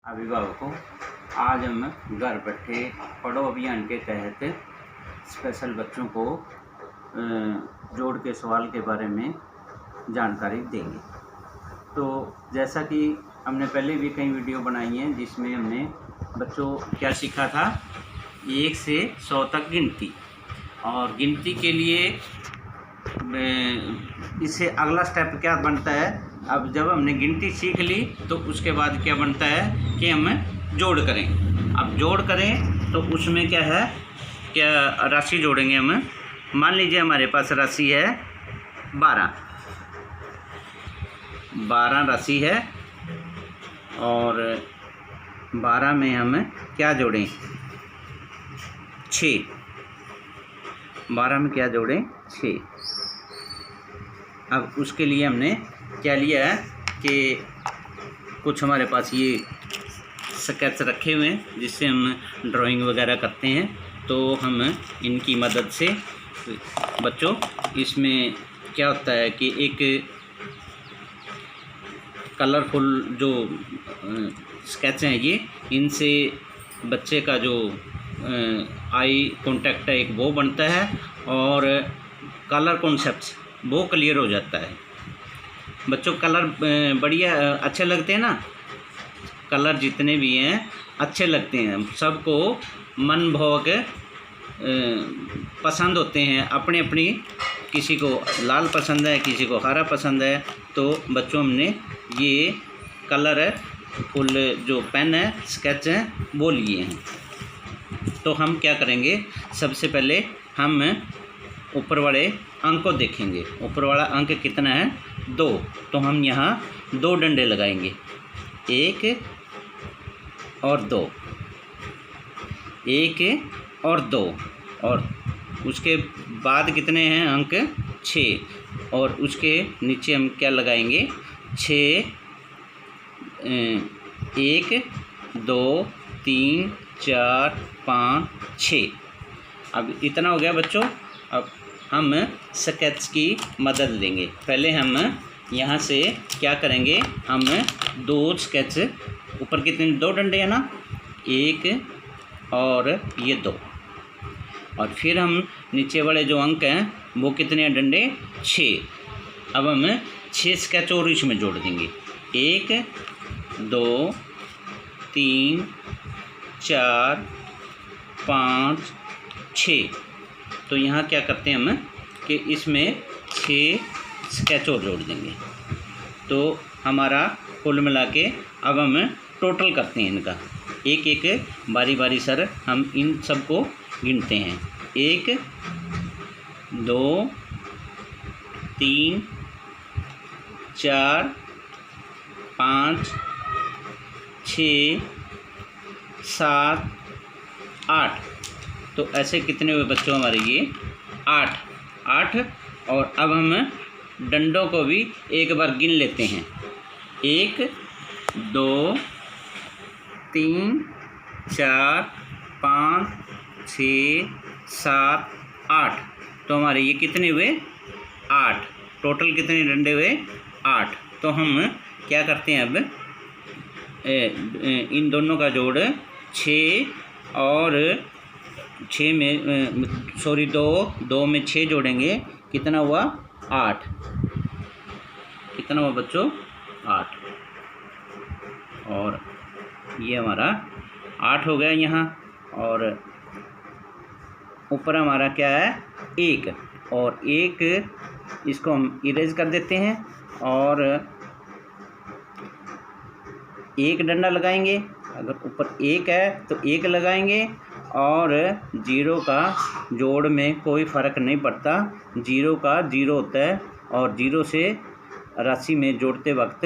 अभिभावकों, आज हम घर बैठे पढ़ो अभियान के तहत स्पेशल बच्चों को जोड़ के सवाल के बारे में जानकारी देंगे। तो जैसा कि हमने पहले भी कई वीडियो बनाई हैं जिसमें हमने बच्चों क्या सीखा था, 1 से 100 तक गिनती, और गिनती के लिए इससे अगला स्टेप क्या बनता है। अब जब हमने गिनती सीख ली तो उसके बाद क्या बनता है कि हम जोड़ करें। अब जोड़ करें तो उसमें क्या है, क्या राशि जोड़ेंगे हम। मान लीजिए हमारे पास राशि है 12 राशि है, और 12 में हम क्या जोड़ें, 6। 12 में क्या जोड़ें, 6। अब उसके लिए हमने क्या लिया है कि कुछ हमारे पास ये स्केच रखे हुए हैं जिससे हम ड्राइंग वगैरह करते हैं। तो हम इनकी मदद से बच्चों, इसमें क्या होता है कि एक कलरफुल जो स्केच हैं ये, इनसे बच्चे का जो आई कांटेक्ट है एक वो बनता है, और कलर कॉन्सेप्ट्स वो क्लियर हो जाता है। बच्चों कलर बढ़िया अच्छे लगते हैं ना, कलर जितने भी हैं अच्छे लगते हैं, सबको मन भावक पसंद होते हैं अपनी अपनी। किसी को लाल पसंद है, किसी को हरा पसंद है। तो बच्चों हमने ये कलर फुल जो पेन है, स्केच हैं, वो लिए हैं। तो हम क्या करेंगे, सबसे पहले हम ऊपर वाले अंक को देखेंगे। ऊपर वाला अंक कितना है, 2। तो हम यहाँ 2 डंडे लगाएंगे, 1 और 2, 1 और 2, और उसके बाद कितने हैं अंक, 6। और उसके नीचे हम क्या लगाएंगे, 6, 1 2 3 4 5 6। अब इतना हो गया बच्चों। अब हम स्केच की मदद लेंगे। पहले हम यहाँ से क्या करेंगे, हम 2 स्केच, ऊपर कितने, 2 डंडे हैं ना, 1 और ये 2, और फिर हम नीचे वाले जो अंक हैं वो कितने हैं, डंडे, 6। अब हम 6 स्केच और इसमें जोड़ देंगे, 1 2 3 4 5 6। तो यहाँ क्या करते हैं हम कि इसमें 6 स्केच और जोड़ देंगे। तो हमारा कुल मिला के अब हम टोटल करते हैं इनका, एक एक बारी बारी सर हम इन सब को गिनते हैं। 1 2 3 4 5 6 7 8। तो ऐसे कितने हुए बच्चों हमारे, ये 8। और अब हम डंडों को भी एक बार गिन लेते हैं, 1 2 3 4 5 6 7 8। तो हमारे ये कितने हुए, 8। टोटल कितने डंडे हुए, 8। तो हम क्या करते हैं, अब इन दोनों का जोड़ 6 और 6 में सॉरी 2 में 6 जोड़ेंगे, कितना हुआ, 8। कितना हुआ बच्चों, 8। और ये हमारा 8 हो गया यहाँ। और ऊपर हमारा क्या है, 1, और 1 इसको हम इरेज कर देते हैं, और 1 डंडा लगाएंगे। अगर ऊपर 1 है तो 1 लगाएंगे, और 0 का जोड़ में कोई फ़र्क नहीं पड़ता, 0 का 0 होता है, और 0 से राशि में जोड़ते वक्त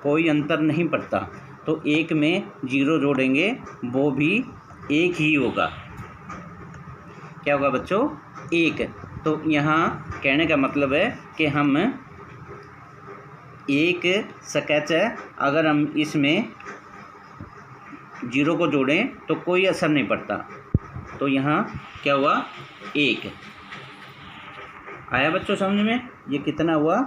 कोई अंतर नहीं पड़ता। तो 1 में 0 जोड़ेंगे वो भी 1 ही होगा। क्या होगा बच्चों, 1। तो यहाँ कहने का मतलब है कि हम एक स्केच है, अगर हम इसमें 0 को जोड़ें तो कोई असर नहीं पड़ता। तो यहाँ क्या हुआ, 1 आया बच्चों समझ में। ये कितना हुआ,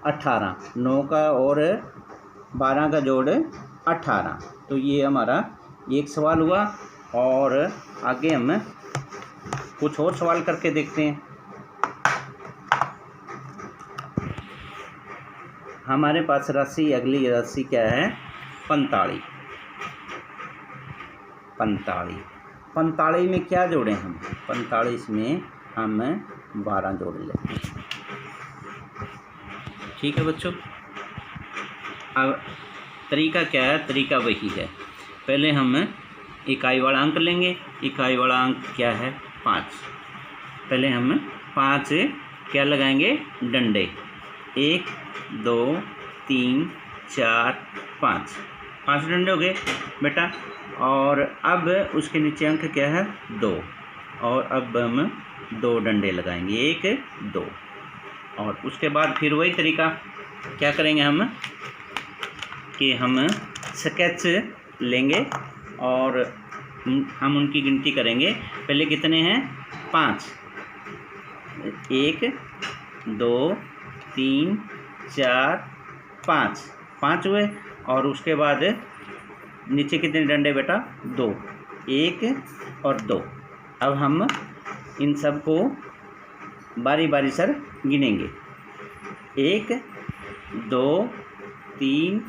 18। 9 का और 12 का जोड़ 18। तो ये हमारा एक सवाल हुआ। और आगे हम कुछ और सवाल करके देखते हैं। हमारे पास राशि, अगली राशि क्या है? 45। 45 में क्या जोड़ें हम? 45 में हम 12 जोड़ लेते हैं। ठीक है बच्चों। अब तरीका क्या है? तरीका वही है। पहले हम इकाई वाला अंक लेंगे। इकाई वाला अंक क्या है? 5। पहले हम 5 क्या लगाएंगे? डंडे। 1 2 3 4 5 5 डंडे हो गए बेटा। और अब उसके नीचे अंक क्या है? 2। और अब हम 2 डंडे लगाएंगे, 1 2। और उसके बाद फिर वही तरीका क्या करेंगे हम कि हम स्केच लेंगे और हम उनकी गिनती करेंगे। पहले कितने हैं? 5। 1 2 3 4 5 5 हुए। और उसके बाद नीचे कितने डंडे बेटा? 2, 1 और 2। अब हम इन सब को बारी बारी सर गिनेंगे। 1 2 3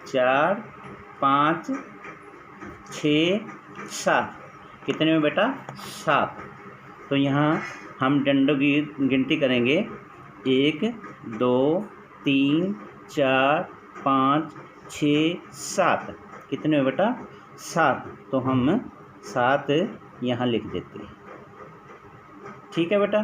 4 5 6 7। कितने में बेटा? 7। तो यहाँ हम डंडों की गिनती करेंगे। 1 2 3 4 5 6 7। कितने में बेटा? 7। तो हम 7 यहाँ लिख देते हैं। ठीक है बेटा।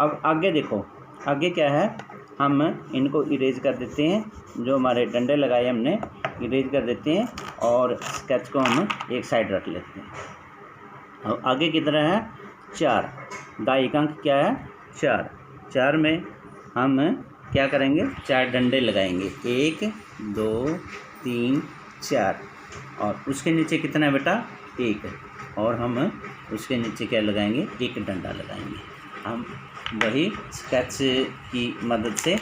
अब आगे देखो, आगे क्या है? हम इनको इरेज कर देते हैं। जो हमारे डंडे लगाए हमने इरेज कर देते हैं और स्केच को हम एक साइड रख लेते हैं। अब आगे कितना है? 4। दाई अंक क्या है? 4। 4 में हम क्या करेंगे? 4 डंडे लगाएंगे। 1 2 3 4। और उसके नीचे कितना है बेटा? 1। और हम उसके नीचे क्या लगाएंगे? 1 डंडा लगाएंगे। हम वही स्केच की मदद से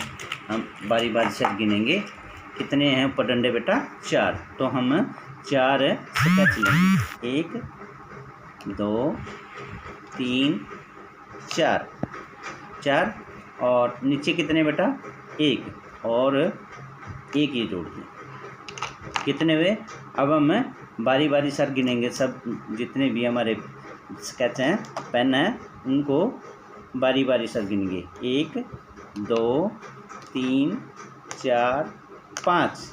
हम बारी बारी से गिनेंगे। कितने हैं ऊपर डंडे बेटा? 4। तो हम 4 स्केच लेंगे। 1 2 3 4 4। और नीचे कितने बेटा? 1 और 1 ये जोड़ दें। कितने हुए? अब हम बारी बारी सर गिनेंगे। सब जितने भी हमारे स्केच हैं, पेन हैं, उनको बारी बारी सर गिनेंगे। 1 2 3 4 5।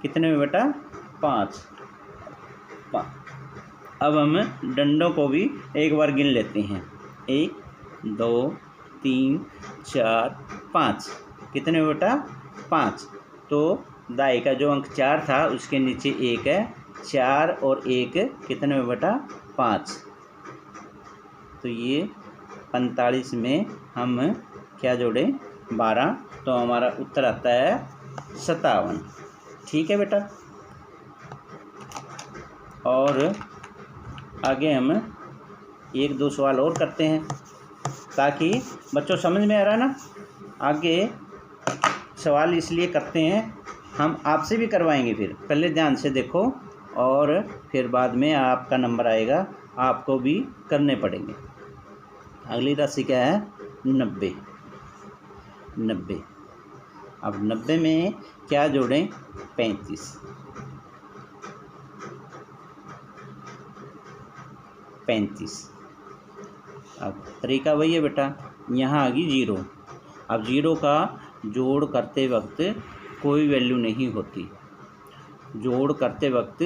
कितने में बेटा? 5। अब हम डंडों को भी एक बार गिन लेते हैं। 1 2 3 4 5। कितने में बेटा? 5। तो दाई का जो अंक 4 था उसके नीचे 1 है। 4 और 1 कितने में बेटा? 5। तो ये 45 में हम क्या जोड़ें? 12। तो हमारा उत्तर आता है 57। ठीक है बेटा। और आगे हम 1-2 सवाल और करते हैं ताकि बच्चों समझ में आ रहा ना। आगे सवाल इसलिए करते हैं, हम आपसे भी करवाएंगे। फिर पहले ध्यान से देखो और फिर बाद में आपका नंबर आएगा, आपको भी करने पड़ेंगे। अगली राशि क्या है? 90। 90। अब 90 में क्या जोड़ें? 35। 35। अब तरीका वही है बेटा। यहाँ आ गई 0। अब 0 का जोड़ करते वक्त कोई वैल्यू नहीं होती। जोड़ करते वक्त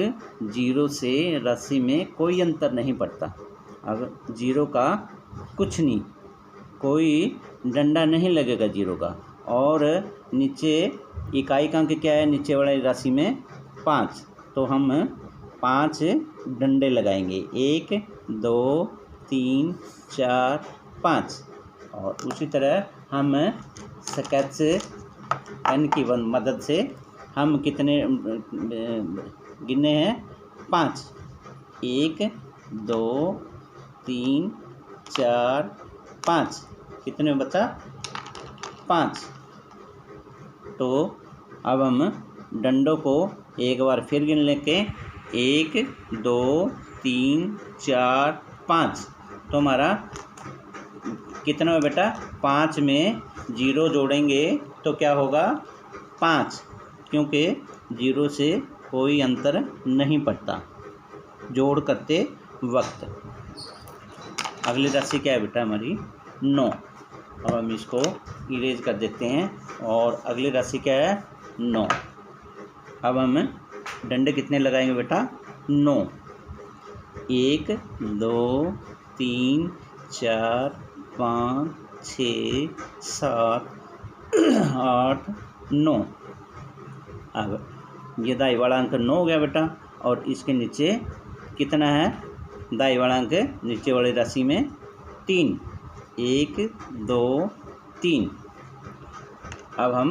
0 से राशि में कोई अंतर नहीं पड़ता। अब 0 का कुछ नहीं, कोई डंडा नहीं लगेगा 0 का। और नीचे इकाई का अंक क्या है? नीचे वाली राशि में 5। तो हम 5 डंडे लगाएंगे। 1 2 3 4 5। और उसी तरह हम स्केच पेन की मदद से हम कितने गिने हैं? 5। 1 2 3 4 5। कितने बचा? 5। तो अब हम डंडों को एक बार फिर गिन लेके 1 2 3 4 5। तो हमारा कितना है बेटा? 5 में 0 जोड़ेंगे तो क्या होगा? 5, क्योंकि 0 से कोई अंतर नहीं पड़ता जोड़ करते वक्त। अगली राशि क्या है बेटा हमारी? 9। अब हम इसको इरेज कर देते हैं और अगली राशि क्या है? 9। अब हम डंडे कितने लगाएंगे बेटा? 9। 1 2 3 4 5 6 7 8 9। अब ये दाई वाला अंक 9 हो गया बेटा। और इसके नीचे कितना है? दाई वाला अंक नीचे वाली राशि में 3। 1 2 3। अब हम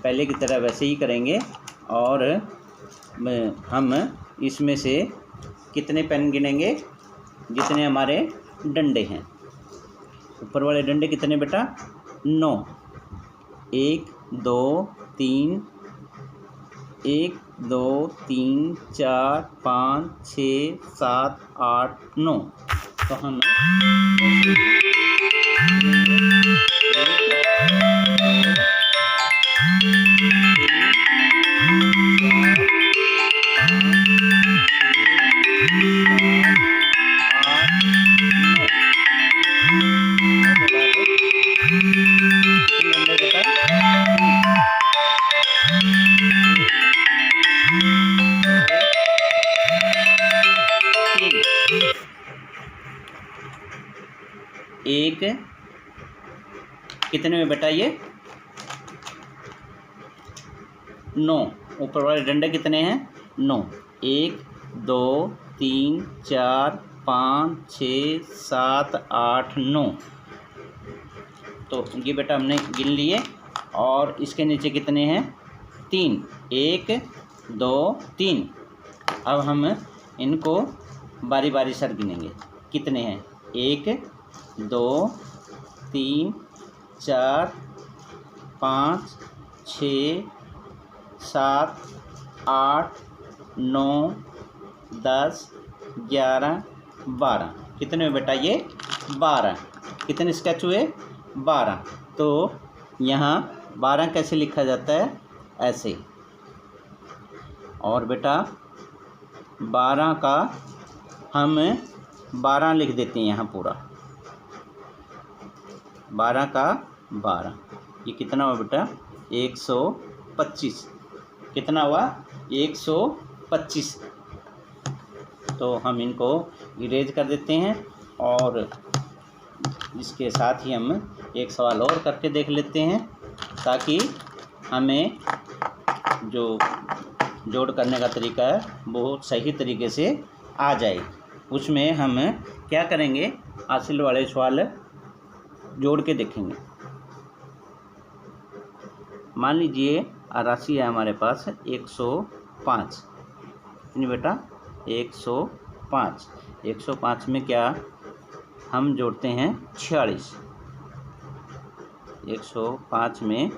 पहले की तरह वैसे ही करेंगे और हम इसमें से कितने पेन गिनेंगे? जितने हमारे डंडे हैं। ऊपर वाले डंडे कितने बेटा? 9। 1 2 3 1 2 3 4 5 6 7 8 9। तो हम एक कितने में बेटा? ये 9। ऊपर वाले डंडे कितने हैं? 9। 1 2 3 4 5 6 7 8 9। तो ये बेटा हमने गिन लिए। और इसके नीचे कितने हैं? 3। 1 2 3। अब हम इनको बारी बारी सर गिनेंगे। कितने हैं? 1 2 3 4 5 6 7 8 9 10 11 12। कितने में बेटा? ये 12। कितने स्केच हुए? 12। तो यहाँ 12 कैसे लिखा जाता है? ऐसे। और बेटा 12 का हम 12 लिख देते हैं यहाँ पूरा। 12 का 12। ये कितना हुआ बेटा? 125। कितना हुआ? 125। तो हम इनको इरेज कर देते हैं और इसके साथ ही हम एक सवाल और करके देख लेते हैं ताकि हमें जो जोड़ करने का तरीका है वो सही तरीके से आ जाए। उसमें हम क्या करेंगे? हासिल वाले सवाल जोड़ के देखेंगे। मान लीजिए राशि है हमारे पास 105। कितनी बेटा? 105। 105 में क्या हम जोड़ते हैं? 46। 105 में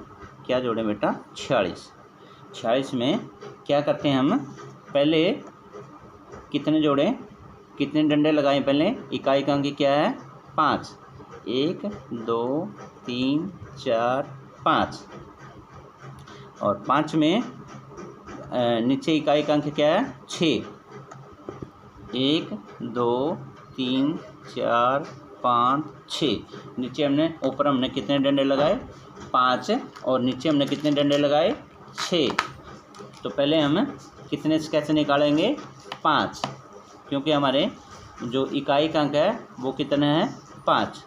क्या जोड़ें बेटा? 46। 46 में क्या करते हैं हम? पहले कितने जोड़ें? कितने डंडे लगाएं? पहले इकाई का अंक क्या है? 5। 1 2 3 4 5। और 5 में नीचे इकाई का अंक क्या है? 6। 1 2 3 4 5 6। नीचे हमने ऊपर हमने कितने डंडे लगाए? 5। और नीचे हमने कितने डंडे लगाए? 6। तो पहले हम कितने स्केच निकालेंगे? 5, क्योंकि हमारे जो इकाई का अंक है वो कितना है? 5।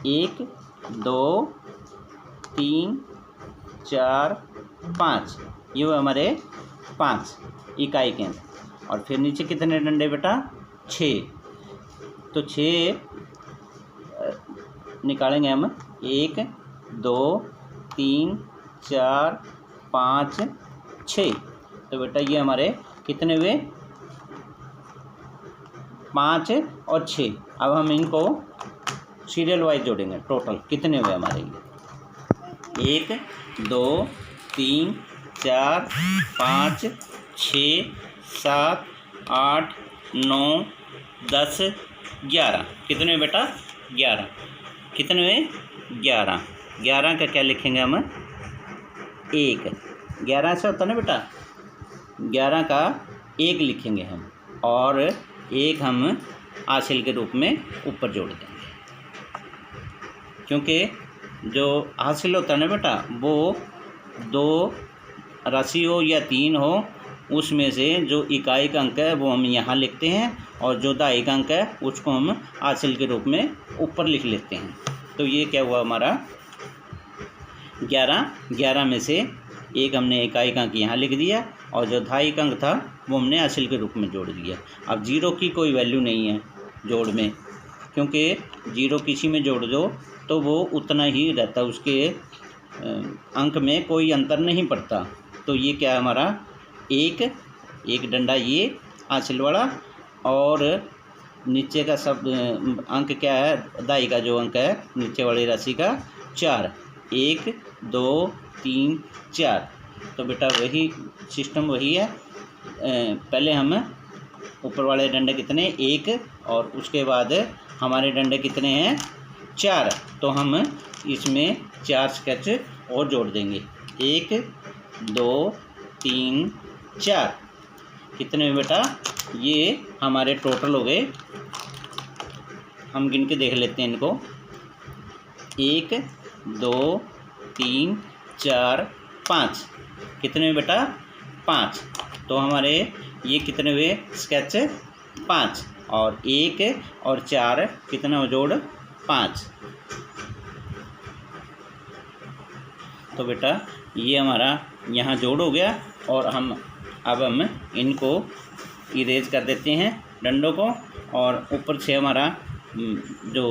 1 2 3 4 5। ये हुए हमारे 5 इकाई के अंक। और फिर नीचे कितने डंडे बेटा? 6। तो 6 निकालेंगे हम। 1 2 3 4 5 6। तो बेटा ये हमारे कितने हुए? 5 और 6। अब हम इनको सीरियल वाइज जोड़ेंगे। टोटल कितने हुए हमारे ये? 1 2 3 4 5 6 7 8 9 10 11। कितने हुए बेटा? 11। कितने हुए? 11। 11 का क्या लिखेंगे हम? 1। 11 से होता ना बेटा, 11 का 1 लिखेंगे हम, और 1 हम हासिल के रूप में ऊपर जोड़ देंगे, क्योंकि जो हासिल होता है ना बेटा वो 2 राशि हो या 3 हो, उसमें से जो इकाई का अंक है वो हम यहाँ लिखते हैं, और जो दहाई का अंक है उसको हम हासिल के रूप में ऊपर लिख लेते हैं। तो ये क्या हुआ हमारा? 11। 11 में से 1 हमने इकाई का अंक यहाँ लिख दिया, और जो दहाई का अंक था वो हमने हासिल के रूप में जोड़ दिया। अब 0 की कोई वैल्यू नहीं है जोड़ में, क्योंकि 0 किसी में जोड़ दो तो वो उतना ही रहता, उसके अंक में कोई अंतर नहीं पड़ता। तो ये क्या है हमारा? एक डंडा ये हासिल वाला, और नीचे का सब अंक क्या है? दहाई का जो अंक है नीचे वाली राशि का 4। 1 2 3 4। तो बेटा वही सिस्टम वही है। पहले हम ऊपर वाले डंडे कितने? 1, और उसके बाद हमारे डंडे कितने हैं? 4। तो हम इसमें 4 स्केच और जोड़ देंगे। 1 2 3 4। कितने हुए बेटा? ये हमारे टोटल हो गए। हम गिन के देख लेते हैं इनको। 1 2 3 4 5। कितने हुए बेटा? 5। तो हमारे ये कितने हुए स्केच? 5। और 1 और 4 कितना जोड़? 5। तो बेटा ये हमारा यहाँ जोड़ हो गया, और हम इनको इरेज कर देते हैं डंडों को, और ऊपर से हमारा जो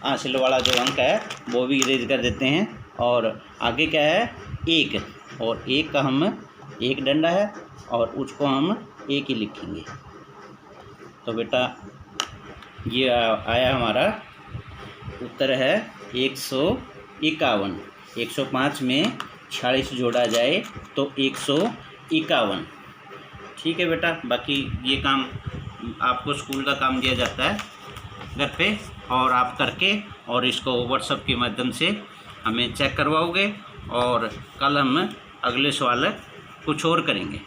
हासिल वाला जो अंक है वो भी इरेज कर देते हैं। और आगे क्या है? 1, और 1 का हम 1 डंडा है, और उसको हम 1 ही लिखेंगे। तो बेटा ये आया हमारा उत्तर है 151। 105 में 46 जोड़ा जाए तो 151। ठीक है बेटा, बाकी ये काम आपको स्कूल का काम दिया जाता है घर पे, और आप करके और इसको व्हाट्सएप के माध्यम से हमें चेक करवाओगे, और कल हम अगले सवाल कुछ और करेंगे।